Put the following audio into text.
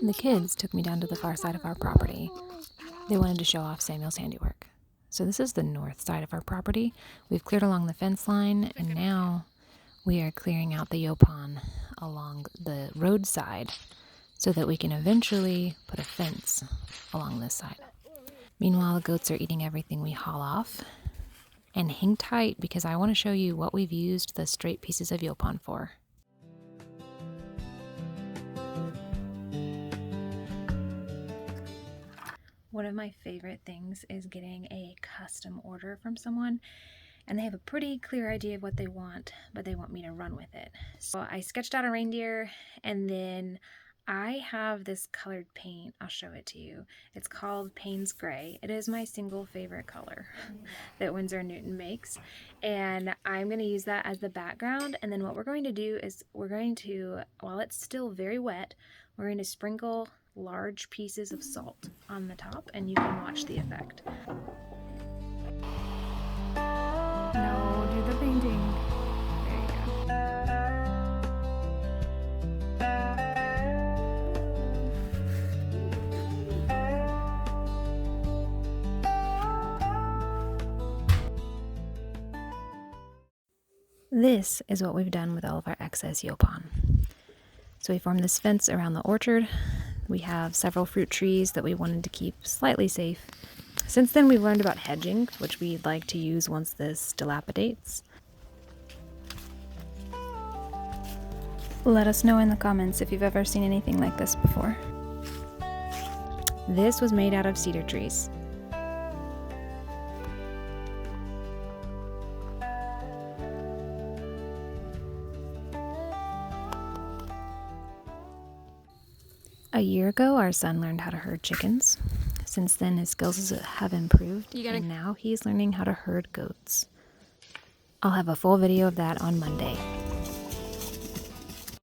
The kids took me down to the far side of our property. They wanted to show off Samuel's handiwork. So this is the north side of our property. We've cleared along the fence line, and now we are clearing out the Youpan along the roadside so that we can eventually put a fence along this side. Meanwhile, the goats are eating everything we haul off. And hang tight because I want to show you what we've used the straight pieces of Youpan for. One of my favorite things is getting a custom order from someone, and they have a pretty clear idea of what they want, but they want me to run with it. So I sketched out a reindeer, and then I have this colored paint. I'll show it to you. It's called Payne's Gray. It is my single favorite color that Winsor & Newton makes, and I'm going to use that as the background. And then what we're going to do is we're going to, while it's still very wet, we're going to sprinkle large pieces of salt on the top, and you can watch the effect. No, do the painting. There you go. This is what we've done with all of our excess Youpan. So we formed this fence around the orchard. We have several fruit trees that we wanted to keep slightly safe. Since then, we've learned about hedging, which we'd like to use once this dilapidates. Let us know in the comments if you've ever seen anything like this before. This was made out of cedar trees. A year ago, our son learned how to herd chickens. Since then, his skills have improved, and now he's learning how to herd goats. I'll have a full video of that on Monday.